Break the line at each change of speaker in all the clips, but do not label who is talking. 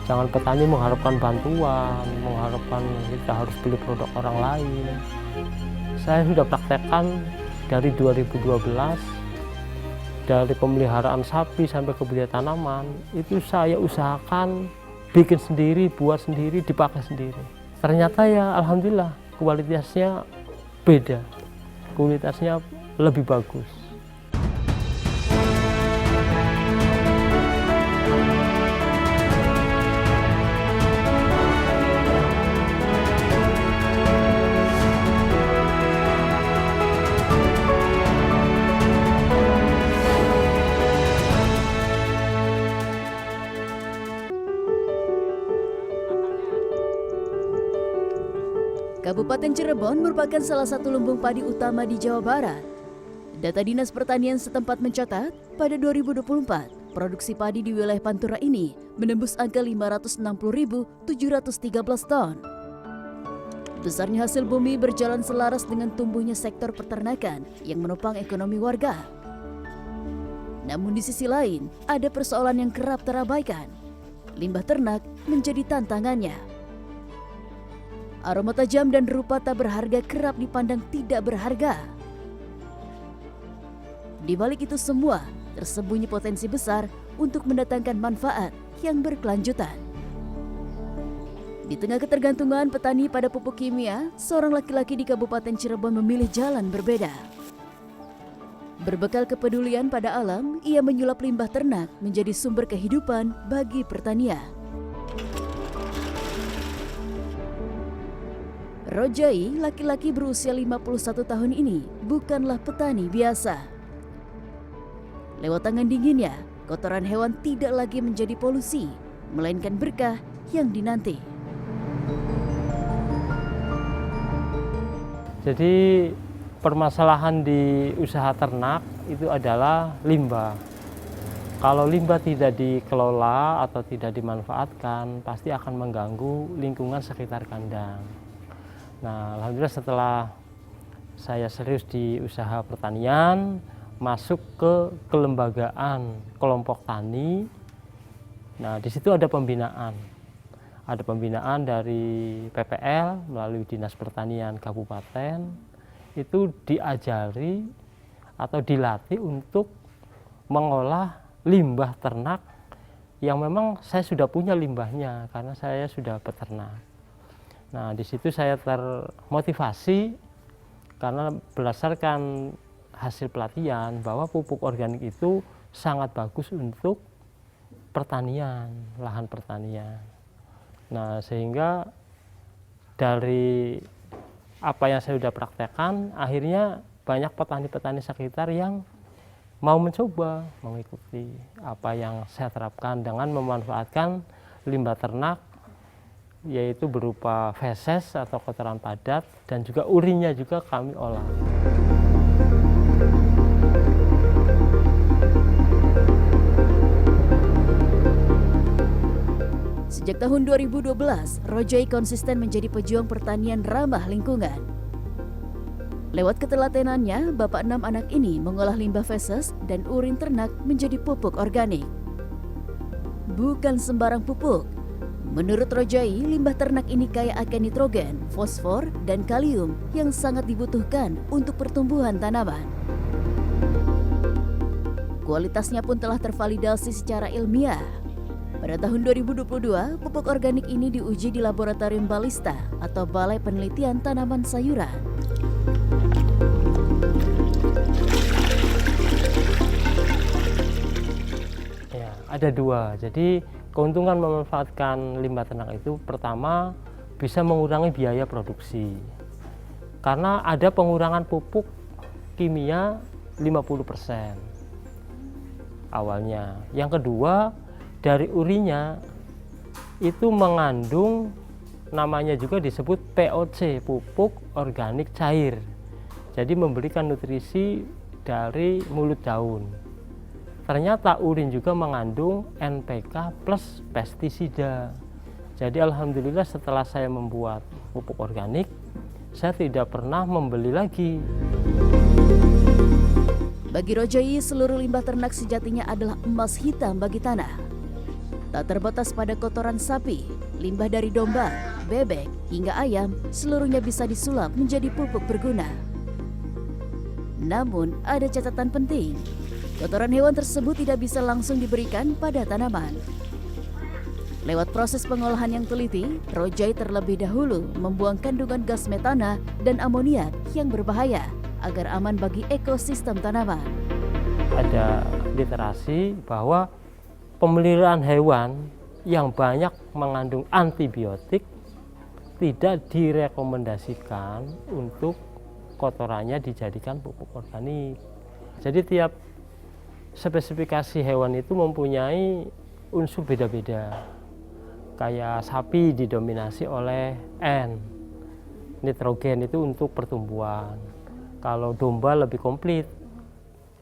Jangan petani mengharapkan bantuan, mengharapkan kita harus beli produk orang lain. Saya sudah praktekkan dari 2012, dari pemeliharaan sapi sampai ke budidaya tanaman, itu saya usahakan bikin sendiri, buat sendiri, dipakai sendiri. Ternyata ya alhamdulillah kualitasnya beda, kualitasnya lebih bagus.
Kabupaten Cirebon merupakan salah satu lumbung padi utama di Jawa Barat. Data Dinas Pertanian setempat mencatat, pada 2024, produksi padi di wilayah Pantura ini menembus angka 560.713 ton. Besarnya hasil bumi berjalan selaras dengan tumbuhnya sektor peternakan yang menopang ekonomi warga. Namun di sisi lain, ada persoalan yang kerap terabaikan. Limbah ternak menjadi tantangannya. Aroma tajam dan rupa tak berharga kerap dipandang tidak berharga. Di balik itu semua, tersembunyi potensi besar untuk mendatangkan manfaat yang berkelanjutan. Di tengah ketergantungan petani pada pupuk kimia, seorang laki-laki di Kabupaten Cirebon memilih jalan berbeda. Berbekal kepedulian pada alam, ia menyulap limbah ternak menjadi sumber kehidupan bagi pertanian. Rojai, laki-laki berusia 51 tahun ini, bukanlah petani biasa. Lewat tangan dinginnya, kotoran hewan tidak lagi menjadi polusi, melainkan berkah yang dinanti.
Jadi permasalahan di usaha ternak itu adalah limbah. Kalau limbah tidak dikelola atau tidak dimanfaatkan, pasti akan mengganggu lingkungan sekitar kandang. Nah, alhamdulillah setelah saya serius di usaha pertanian, masuk ke kelembagaan kelompok tani. Nah, di situ ada pembinaan. Ada pembinaan dari PPL melalui Dinas Pertanian Kabupaten. Itu diajari atau dilatih untuk mengolah limbah ternak yang memang saya sudah punya limbahnya karena saya sudah peternak. Nah, di situ saya termotivasi karena berdasarkan hasil pelatihan bahwa pupuk organik itu sangat bagus untuk pertanian, lahan pertanian. Nah, sehingga dari apa yang saya sudah praktekkan, akhirnya banyak petani-petani sekitar yang mau mencoba mengikuti apa yang saya terapkan dengan memanfaatkan limbah ternak, yaitu berupa feses atau kotoran padat, dan juga urinnya juga kami olah.
Sejak tahun 2012, Rojai konsisten menjadi pejuang pertanian ramah lingkungan. Lewat ketelatenannya, bapak 6 anak ini mengolah limbah feses dan urin ternak menjadi pupuk organik. Bukan sembarang pupuk. Menurut Rojai, limbah ternak ini kaya akan nitrogen, fosfor, dan kalium yang sangat dibutuhkan untuk pertumbuhan tanaman. Kualitasnya pun telah tervalidasi secara ilmiah. Pada tahun 2022, pupuk organik ini diuji di Laboratorium Balista atau Balai Penelitian Tanaman Sayuran.
Ya, ada dua. Jadi keuntungan memanfaatkan limbah ternak itu, pertama bisa mengurangi biaya produksi. Karena ada pengurangan pupuk kimia 50% awalnya. Yang kedua, dari urinnya itu mengandung, namanya juga disebut POC, pupuk organik cair. Jadi memberikan nutrisi dari mulut daun. Ternyata urin juga mengandung NPK plus pestisida. Jadi alhamdulillah setelah saya membuat pupuk organik, saya tidak pernah membeli lagi.
Bagi Rojai, seluruh limbah ternak sejatinya adalah emas hitam bagi tanah. Tak terbatas pada kotoran sapi, limbah dari domba, bebek, hingga ayam, seluruhnya bisa disulap menjadi pupuk berguna. Namun, ada catatan penting. Kotoran hewan tersebut tidak bisa langsung diberikan pada tanaman. Lewat proses pengolahan yang teliti, Rojai terlebih dahulu membuang kandungan gas metana dan amoniak yang berbahaya agar aman bagi ekosistem tanaman.
Ada literasi bahwa pemeliharaan hewan yang banyak mengandung antibiotik tidak direkomendasikan untuk kotorannya dijadikan pupuk organik. Jadi tiap spesifikasi hewan itu mempunyai unsur beda-beda. Kayak sapi didominasi oleh N, nitrogen itu untuk pertumbuhan. Kalau domba lebih komplit,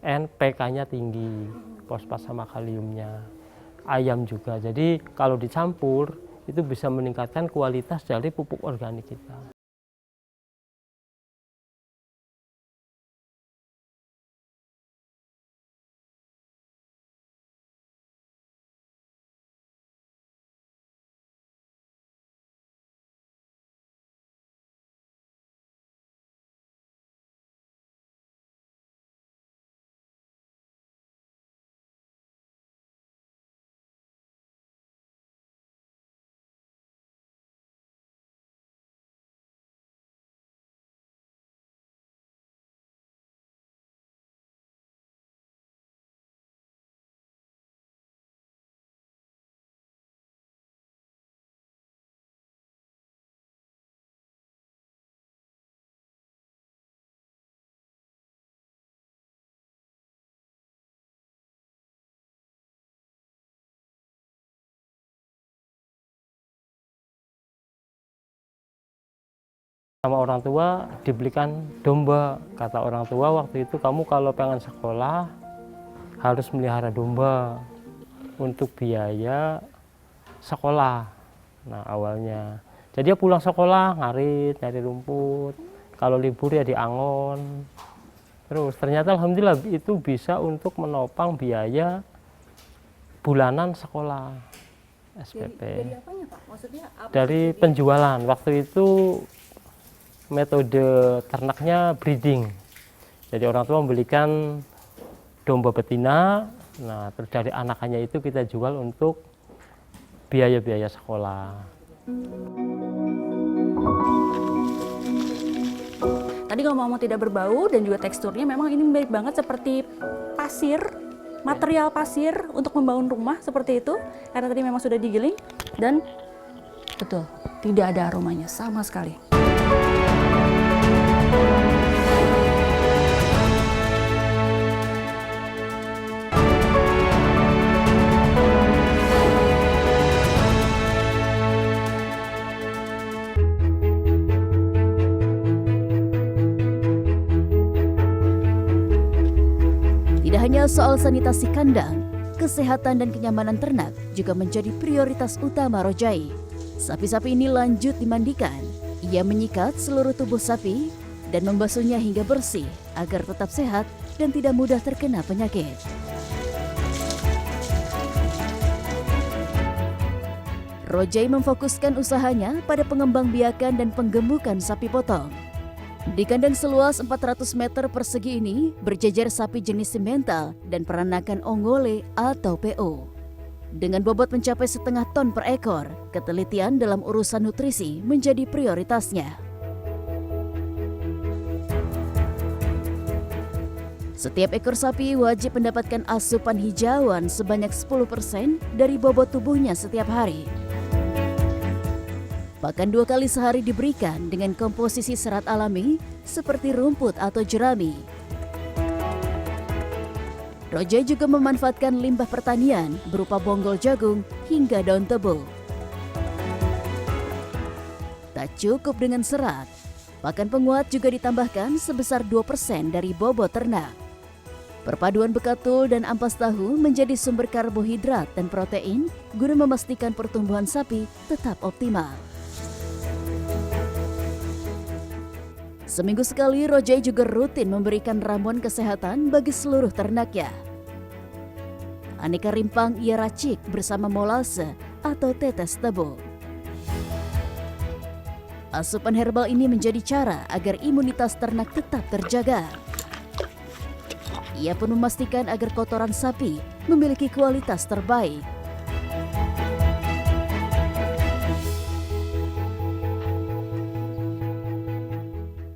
N, PK-nya tinggi, fosfat sama kaliumnya. Ayam juga, jadi kalau dicampur itu bisa meningkatkan kualitas dari pupuk organik kita. Sama orang tua dibelikan domba. Kata orang tua waktu itu, kamu kalau pengen sekolah harus melihara domba untuk biaya sekolah. Nah awalnya, jadi dia pulang sekolah ngarit, nyari rumput. Kalau libur ya di Angon. Terus ternyata alhamdulillah itu bisa untuk menopang biaya bulanan sekolah SPP.
Dari apanya Pak? Maksudnya apa?
Dari penjualan. Waktu itu metode ternaknya breeding. Jadi orang tua membelikan domba betina, nah terus dari anakannya itu kita jual untuk biaya-biaya sekolah.
Tadi ngomong-ngomong tidak berbau dan juga teksturnya memang ini mirip banget seperti pasir, material pasir untuk membangun rumah seperti itu. Karena tadi memang sudah digiling dan betul, tidak ada aromanya sama sekali.
Tidak hanya soal sanitasi kandang, kesehatan dan kenyamanan ternak juga menjadi prioritas utama Rojai. Sapi-sapi ini lanjut dimandikan. Ia menyikat seluruh tubuh sapi dan membasuhnya hingga bersih agar tetap sehat dan tidak mudah terkena penyakit. Rojai memfokuskan usahanya pada pengembangbiakan dan penggemukan sapi potong. Di kandang seluas 400 meter persegi ini berjejer sapi jenis simental dan peranakan ongole atau PO. Dengan bobot mencapai 0,5 ton per ekor, ketelitian dalam urusan nutrisi menjadi prioritasnya. Setiap ekor sapi wajib mendapatkan asupan hijauan sebanyak 10% dari bobot tubuhnya setiap hari. Pakan 2 kali sehari diberikan dengan komposisi serat alami seperti rumput atau jerami. Rojai juga memanfaatkan limbah pertanian berupa bonggol jagung hingga daun tebu. Tak cukup dengan serat, pakan penguat juga ditambahkan sebesar 2% dari bobot ternak. Perpaduan bekatul dan ampas tahu menjadi sumber karbohidrat dan protein guna memastikan pertumbuhan sapi tetap optimal. Seminggu sekali, Rojai juga rutin memberikan ramuan kesehatan bagi seluruh ternaknya. Aneka rimpang ia racik bersama molase atau tetes tepung. Asupan herbal ini menjadi cara agar imunitas ternak tetap terjaga. Ia pun memastikan agar kotoran sapi memiliki kualitas terbaik.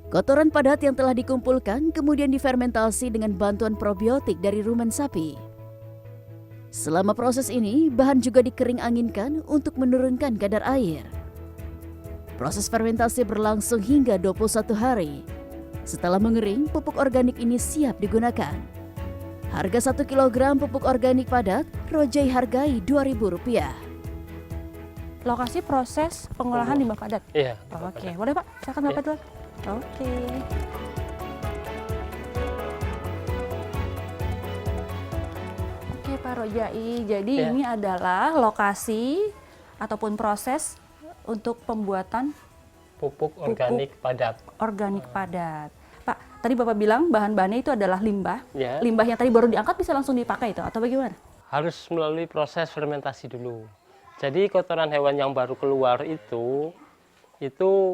Kotoran padat yang telah dikumpulkan kemudian difermentasi dengan bantuan probiotik dari rumen sapi. Selama proses ini, bahan juga dikering anginkan untuk menurunkan kadar air. Proses fermentasi berlangsung hingga 21 hari. Setelah mengering, pupuk organik ini siap digunakan. Harga 1 kg pupuk organik padat, Rojai hargai Rp2.000.
Lokasi proses pengolahan limbah padat.
Iya.
Oke, boleh Pak? Silakan Bapak dulu. Oke. Oke Pak Rojai, jadi
Ya.
ini adalah lokasi ataupun proses untuk pembuatan
Pupuk organik padat.
organik padat. Pak, tadi Bapak bilang bahan-bahannya itu adalah limbah.
Ya.
Limbah yang tadi baru diangkat bisa langsung dipakai itu atau bagaimana?
Harus melalui proses fermentasi dulu. Jadi kotoran hewan yang baru keluar itu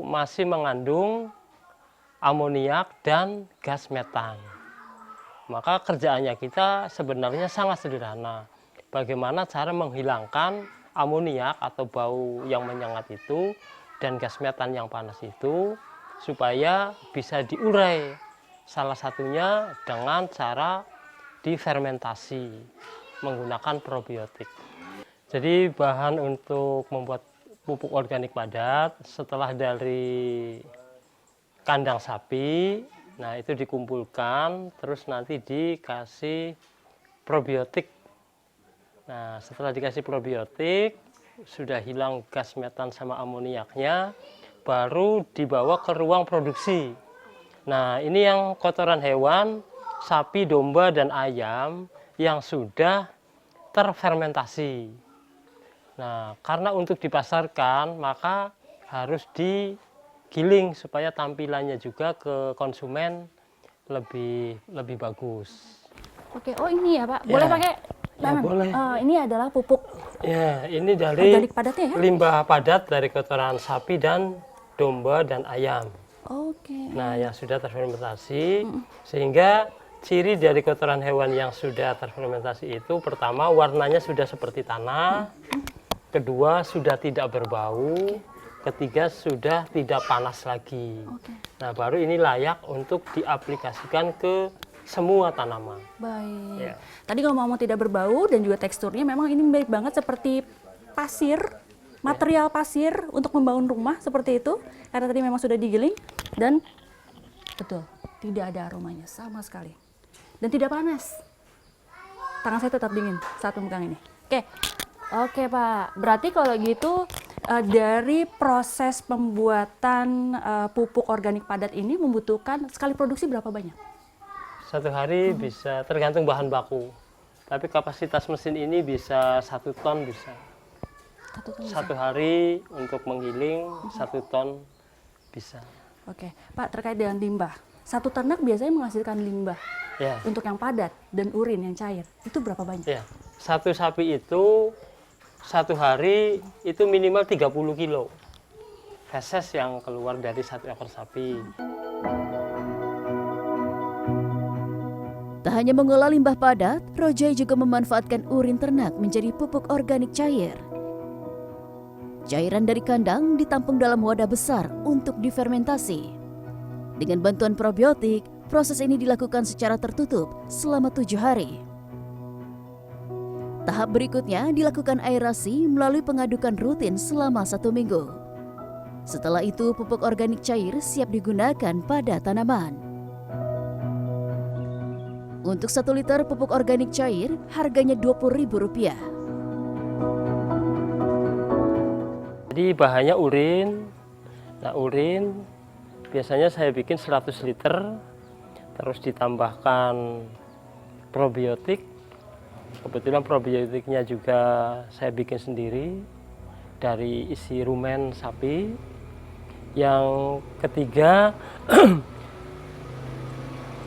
masih mengandung amoniak dan gas metan. Maka kerjaannya kita sebenarnya sangat sederhana. Bagaimana cara menghilangkan amoniak atau bau yang menyengat itu dan gas metan yang panas itu supaya bisa diurai. Salah satunya dengan cara difermentasi menggunakan probiotik. Jadi bahan untuk membuat pupuk organik padat setelah dari kandang sapi, nah itu dikumpulkan, terus nanti dikasih probiotik. Nah setelah dikasih probiotik, sudah hilang gas metan sama amoniaknya, baru dibawa ke ruang produksi. Nah ini yang kotoran hewan, sapi, domba, dan ayam yang sudah terfermentasi. Nah karena untuk dipasarkan, maka harus digiling supaya tampilannya juga ke konsumen lebih bagus.
Oke, oh ini ya Pak, boleh
Ya.
pakai tangan?
boleh.
Ini adalah pupuk
Ya, ini dari
organik padatnya ya?
limbah padat dari kotoran sapi dan domba dan ayam.
Oke.
Nah, yang sudah terfermentasi, sehingga ciri dari kotoran hewan yang sudah terfermentasi itu pertama warnanya sudah seperti tanah, kedua sudah tidak berbau, ketiga sudah tidak panas lagi. Nah, baru ini layak untuk diaplikasikan ke semua tanaman.
Baik.
Ya.
Tadi ngomong tidak berbau dan juga teksturnya memang ini mirip banget seperti pasir, material pasir untuk membangun rumah seperti itu. Karena tadi memang sudah digiling dan betul, tidak ada aromanya sama sekali. Dan tidak panas. Tangan saya tetap dingin saat memegang ini. Oke Pak. Berarti kalau gitu dari proses pembuatan pupuk organik padat ini membutuhkan sekali produksi berapa banyak?
Satu hari bisa tergantung bahan baku. Tapi kapasitas mesin ini bisa 1 ton bisa.
1 ton bisa.
Satu hari untuk menggiling 1 ton bisa.
Oke, Pak, terkait dengan limbah. Satu ternak biasanya menghasilkan limbah
Ya.
untuk yang padat dan urin yang cair. Itu berapa banyak?
Ya, satu sapi itu satu hari itu minimal 30 kilo feses yang keluar dari satu ekor sapi.
Tak hanya mengolah limbah padat, Rojai juga memanfaatkan urin ternak menjadi pupuk organik cair. Cairan dari kandang ditampung dalam wadah besar untuk difermentasi. Dengan bantuan probiotik, proses ini dilakukan secara tertutup selama 7 hari. Tahap berikutnya dilakukan aerasi melalui pengadukan rutin selama 1 minggu. Setelah itu, pupuk organik cair siap digunakan pada tanaman. Untuk 1 liter pupuk organik cair, harganya Rp20.000.
Jadi bahannya urin. Nah, urin biasanya saya bikin 100 liter, terus ditambahkan probiotik. Kebetulan probiotiknya juga saya bikin sendiri dari isi rumen sapi. Yang ketiga,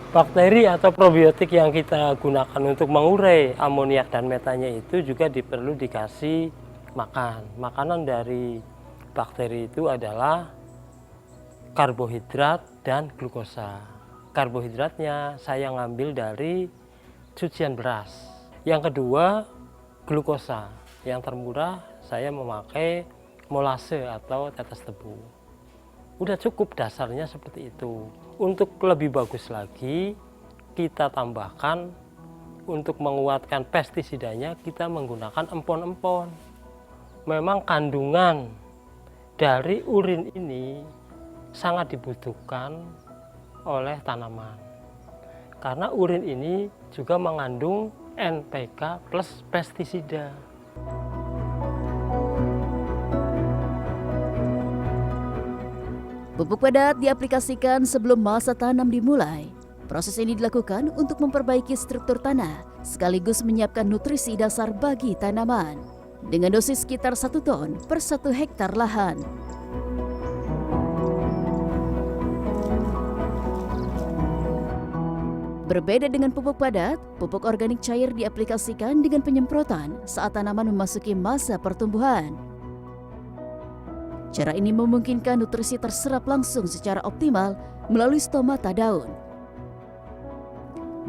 Bakteri atau probiotik yang kita gunakan untuk mengurai amoniak dan metanya itu juga perlu dikasih makan. Makanan dari bakteri itu adalah karbohidrat dan glukosa. Karbohidratnya saya ngambil dari cucian beras. Yang kedua, glukosa. Yang termurah saya memakai molase atau tetes tebu. Udah cukup dasarnya seperti itu. Untuk lebih bagus lagi, kita tambahkan untuk menguatkan pestisidanya, kita menggunakan empon-empon. Memang kandungan dari urin ini sangat dibutuhkan oleh tanaman. Karena urin ini juga mengandung NPK plus pestisida.
Pupuk padat diaplikasikan sebelum masa tanam dimulai. Proses ini dilakukan untuk memperbaiki struktur tanah, sekaligus menyiapkan nutrisi dasar bagi tanaman. Dengan dosis sekitar 1 ton per 1 hektar lahan. Berbeda dengan pupuk padat, pupuk organik cair diaplikasikan dengan penyemprotan saat tanaman memasuki masa pertumbuhan. Cara ini memungkinkan nutrisi terserap langsung secara optimal melalui stomata daun.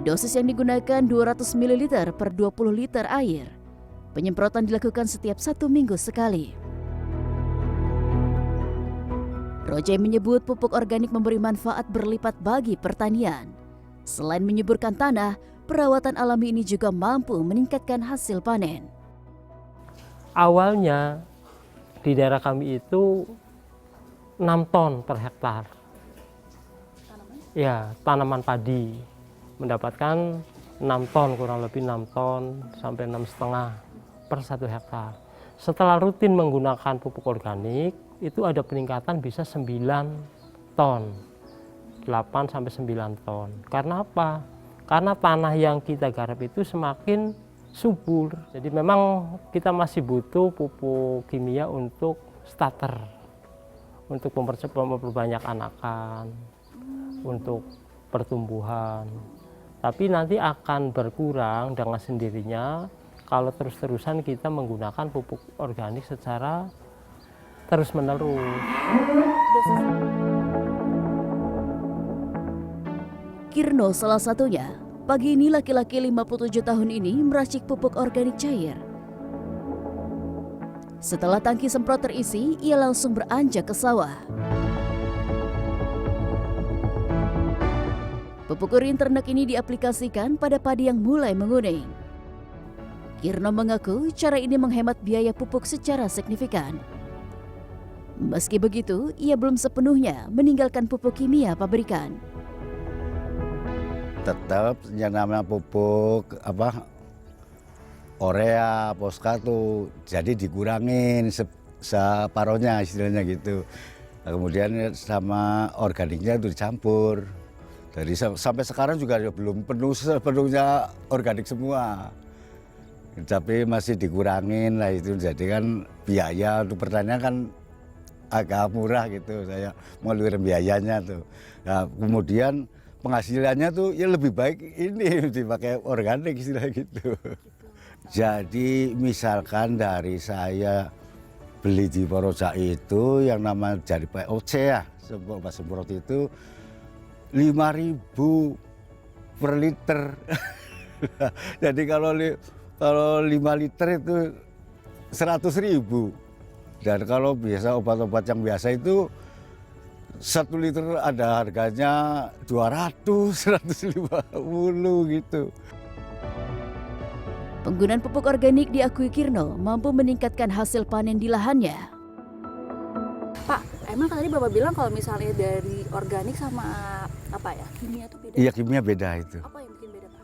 Dosis yang digunakan 200 ml per 20 liter air. Penyemprotan dilakukan setiap 1 minggu sekali. Roje menyebut pupuk organik memberi manfaat berlipat bagi pertanian. Selain menyuburkan tanah, perawatan alami ini juga mampu meningkatkan hasil panen.
Awalnya di daerah kami itu 6 ton per hektar. Ya, tanaman padi mendapatkan 6 ton, kurang lebih 6 ton sampai 6,5 per 1 hektar. Setelah rutin menggunakan pupuk organik, itu ada peningkatan bisa 9 ton, 8 sampai 9 ton. Karena apa? Karena tanah yang kita garap itu semakin subur. Jadi memang kita masih butuh pupuk kimia untuk starter, untuk memperbanyak anakan, untuk pertumbuhan. Tapi nanti akan berkurang dengan sendirinya kalau terus-terusan kita menggunakan pupuk organik secara terus-menerus.
Kirno salah satunya. Pagi ini laki-laki 57 tahun ini meracik pupuk organik cair. Setelah tangki semprot terisi, ia langsung beranjak ke sawah. Pupuk urin ternak ini diaplikasikan pada padi yang mulai menguning. Kirno mengaku cara ini menghemat biaya pupuk secara signifikan. Meski begitu, ia belum sepenuhnya meninggalkan pupuk kimia pabrikan.
Tetap yang namanya pupuk urea, fosfato, jadi dikurangin separohnya istilahnya gitu. Nah, kemudian sama organiknya itu dicampur. Jadi sampai sekarang juga belum penuh sepenuhnya organik semua. Tapi masih dikurangin lah itu, jadi kan biaya untuk pertanian kan agak murah gitu, saya mengeluarkan biayanya tuh. Nah, kemudian penghasilannya tuh ya lebih baik ini dipakai organik istilah gitu. Jadi misalkan dari saya beli di Poroja itu yang namanya dari POC ya, semprot itu 5.000 per liter. Jadi kalau 5 liter itu 100.000. Dan kalau biasa obat-obat yang biasa itu 1 liter ada harganya 200, 150 gitu.
Penggunaan pupuk organik diakui Kirno mampu meningkatkan hasil panen di lahannya.
Pak, emang tadi Bapak bilang kalau misalnya dari organik sama kimia itu beda?
Iya, kimia beda itu.
Apa yang bikin beda, Pak?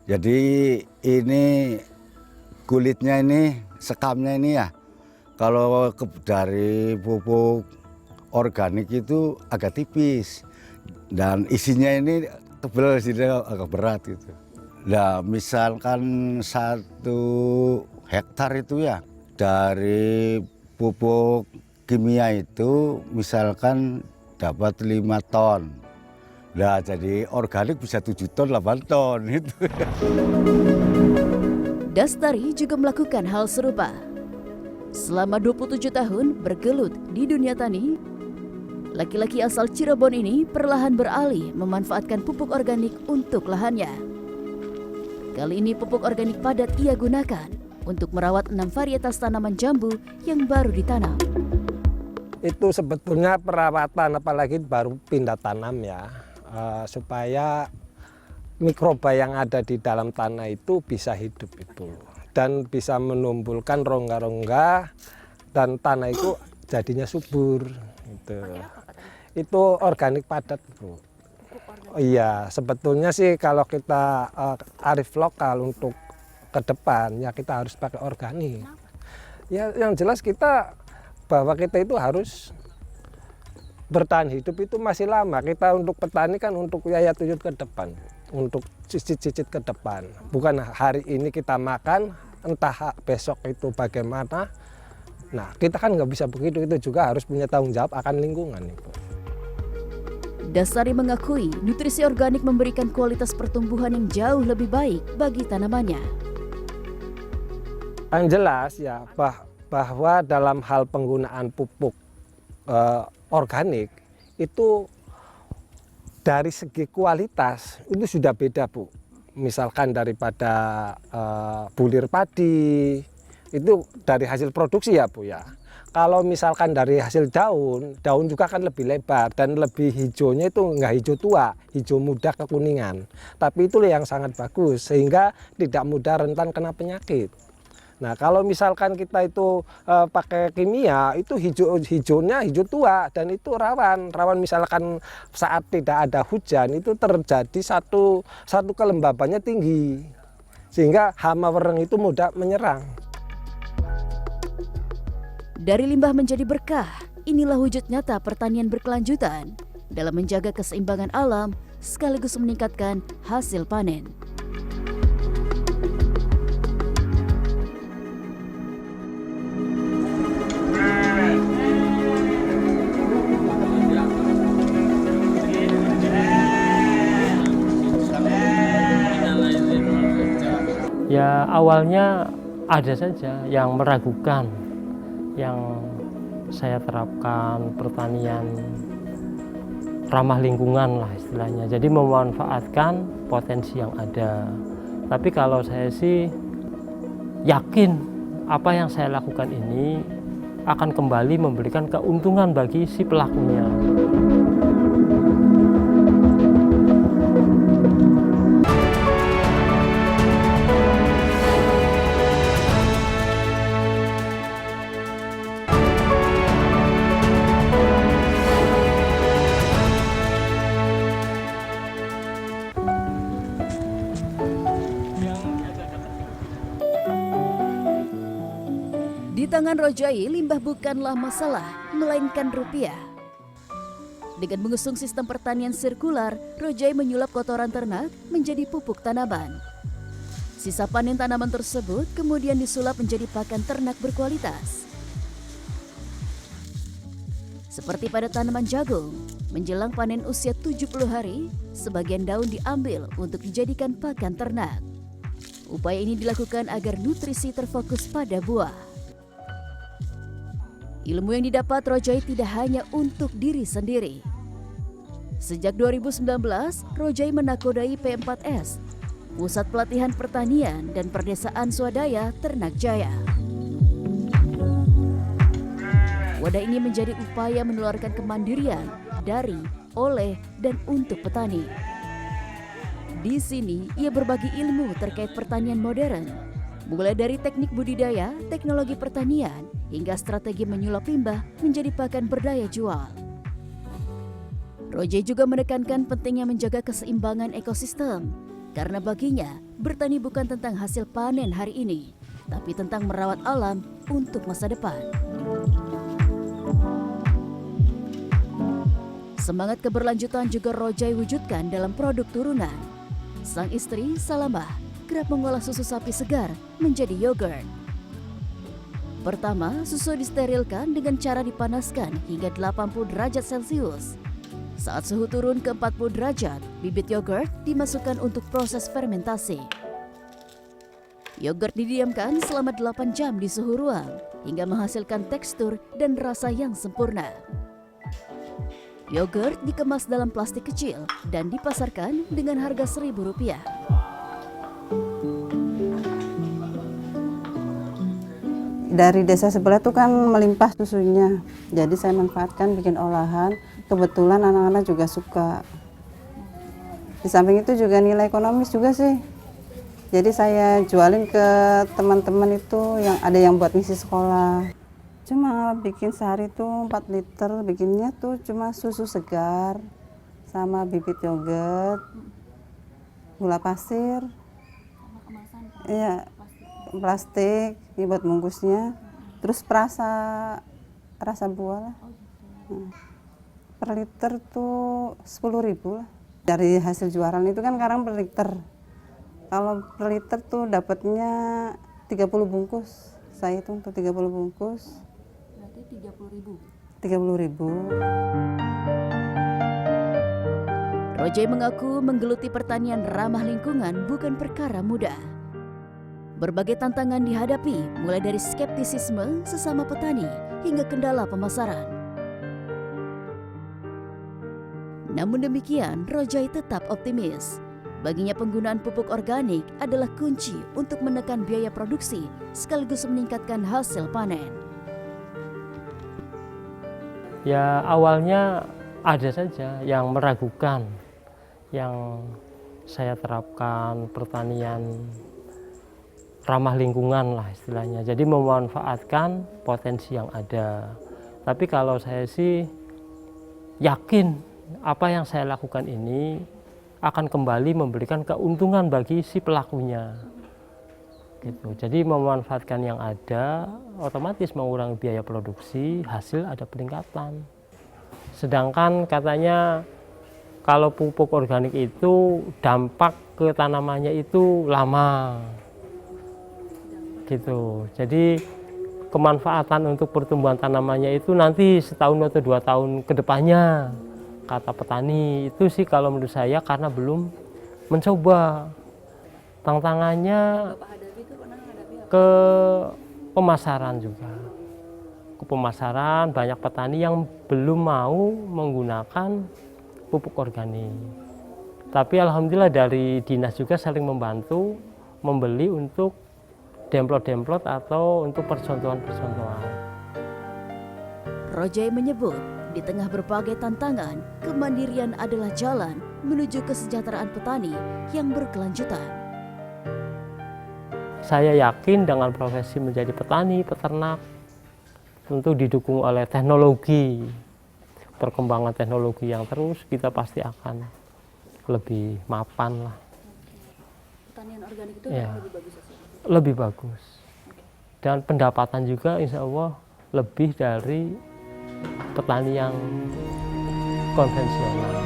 Jadi ini kulitnya ini, sekamnya ini ya, kalau dari pupuk organik itu agak tipis dan isinya ini tebal, isinya agak berat gitu. Nah, misalkan 1 hektar itu ya dari pupuk kimia itu misalkan dapat 5 ton. Nah, jadi organik bisa 7 ton, 8 ton itu.
Dastari juga melakukan hal serupa. Selama 27 tahun bergelut di dunia tani, laki-laki asal Cirebon ini perlahan beralih memanfaatkan pupuk organik untuk lahannya. Kali ini pupuk organik padat ia gunakan untuk merawat 6 varietas tanaman jambu yang baru ditanam.
Itu sebetulnya perawatan, apalagi baru pindah tanam ya, supaya mikroba yang ada di dalam tanah itu bisa hidup itu dan bisa menumbuhkan rongga-rongga dan tanah itu jadinya subur gitu. Itu organik padat, Bu. Oh iya, sebetulnya sih kalau kita arif lokal untuk ke depan ya kita harus pakai organik. Ya yang jelas bahwa kita itu harus bertahan hidup itu masih lama. Kita untuk petani kan untuk yaya tuyut ke depan, untuk cicit-cicit ke depan. Bukan hari ini kita makan, entah besok itu bagaimana. Nah, kita kan nggak bisa begitu, itu juga harus punya tanggung jawab akan lingkungan.
Dastari mengakui nutrisi organik memberikan kualitas pertumbuhan yang jauh lebih baik bagi tanamannya.
Yang jelas ya bahwa dalam hal penggunaan pupuk organik itu dari segi kualitas itu sudah beda, Bu. Misalkan daripada bulir padi itu dari hasil produksi ya, Bu ya. Kalau misalkan dari hasil daun juga kan lebih lebar dan lebih hijaunya itu enggak hijau tua, hijau muda kekuningan. Tapi itu yang sangat bagus sehingga tidak mudah rentan kena penyakit. Nah, kalau misalkan kita itu pakai kimia, itu hijaunya hijau tua dan itu rawan misalkan saat tidak ada hujan itu terjadi satu kelembabannya tinggi sehingga hama wereng itu mudah menyerang.
Dari limbah menjadi berkah, inilah wujud nyata pertanian berkelanjutan dalam menjaga keseimbangan alam sekaligus meningkatkan hasil panen.
Ya awalnya ada saja yang meragukan yang saya terapkan pertanian ramah lingkungan lah istilahnya. Jadi memanfaatkan potensi yang ada. Tapi kalau saya sih yakin apa yang saya lakukan ini akan kembali memberikan keuntungan bagi si pelakunya.
Di tangan Rojai, limbah bukanlah masalah, melainkan rupiah. Dengan mengusung sistem pertanian sirkular, Rojai menyulap kotoran ternak menjadi pupuk tanaman. Sisa panen tanaman tersebut kemudian disulap menjadi pakan ternak berkualitas. Seperti pada tanaman jagung, menjelang panen usia 70 hari, sebagian daun diambil untuk dijadikan pakan ternak. Upaya ini dilakukan agar nutrisi terfokus pada buah. Ilmu yang didapat Rojai tidak hanya untuk diri sendiri. Sejak 2019, Rojai menakodai P4S, Pusat Pelatihan Pertanian dan Perdesaan Swadaya Ternak Jaya. Wadah ini menjadi upaya menularkan kemandirian dari, oleh, dan untuk petani. Di sini, ia berbagi ilmu terkait pertanian modern, mulai dari teknik budidaya, teknologi pertanian, hingga strategi menyulap limbah menjadi pakan berdaya jual. Rojai juga menekankan pentingnya menjaga keseimbangan ekosistem, karena baginya bertani bukan tentang hasil panen hari ini, tapi tentang merawat alam untuk masa depan. Semangat keberlanjutan juga Rojai wujudkan dalam produk turunan. Sang istri, Salamah, kerap mengolah susu sapi segar menjadi yogurt. Pertama, susu disterilkan dengan cara dipanaskan hingga 80 derajat Celcius. Saat suhu turun ke 40 derajat, bibit yogurt dimasukkan untuk proses fermentasi. Yogurt didiamkan selama 8 jam di suhu ruang hingga menghasilkan tekstur dan rasa yang sempurna. Yogurt dikemas dalam plastik kecil dan dipasarkan dengan harga Rp1.000.
Dari desa sebelah tuh kan melimpah susunya, jadi saya manfaatkan bikin olahan. Kebetulan anak-anak juga suka. Di samping itu juga nilai ekonomis juga sih. Jadi saya jualin ke teman-teman itu yang ada yang buat ngisi sekolah. Cuma bikin sehari tuh 4 liter, bikinnya tuh cuma susu segar sama bibit yogurt, gula pasir, iya, plastik, ini buat bungkusnya, terus rasa buah lah. Per liter tuh 10.000 lah. Dari hasil jualan itu kan sekarang per liter. Kalau per liter tuh dapatnya 30 bungkus. Saya hitung tuh 30 bungkus.
Berarti 30.000.
30.000.
Rojai mengaku menggeluti pertanian ramah lingkungan bukan perkara mudah. Berbagai tantangan dihadapi, mulai dari skeptisisme sesama petani hingga kendala pemasaran. Namun demikian, Rojai tetap optimis. Baginya penggunaan pupuk organik adalah kunci untuk menekan biaya produksi sekaligus meningkatkan hasil panen.
Ya awalnya ada saja yang meragukan, yang saya terapkan pertanian ramah lingkungan lah istilahnya. Jadi memanfaatkan potensi yang ada. Tapi kalau saya sih yakin apa yang saya lakukan ini akan kembali memberikan keuntungan bagi si pelakunya. Gitu. Jadi memanfaatkan yang ada, otomatis mengurangi biaya produksi, hasil ada peningkatan. Sedangkan katanya kalau pupuk organik itu dampak ke tanamannya itu lama. Gitu. Jadi kemanfaatan untuk pertumbuhan tanamannya itu nanti setahun atau 2 tahun ke depannya, kata petani. Itu sih kalau menurut saya karena belum mencoba. Tantangannya ke pemasaran juga. Ke pemasaran banyak petani yang belum mau menggunakan pupuk organik. Tapi alhamdulillah dari dinas juga saling membantu membeli untuk demplot-demplot atau untuk percontohan-percontohan.
Rojai menyebut, di tengah berbagai tantangan, kemandirian adalah jalan menuju kesejahteraan petani yang berkelanjutan.
Saya yakin dengan profesi menjadi petani, peternak, tentu didukung oleh teknologi, perkembangan teknologi yang terus, kita pasti akan lebih mapan lah.
Pertanian organik itu
Ya.
lebih bagus.
Lebih bagus. Dan pendapatan juga insya Allah lebih dari petani yang konvensional.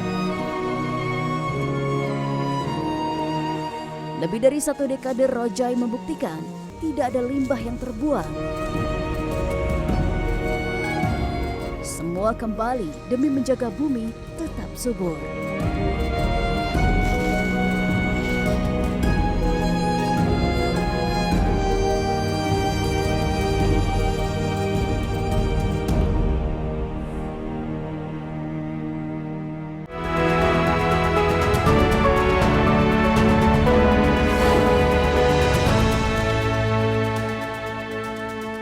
Lebih dari 1 dekade Rojai membuktikan tidak ada limbah yang terbuang. Semua kembali demi menjaga bumi tetap subur.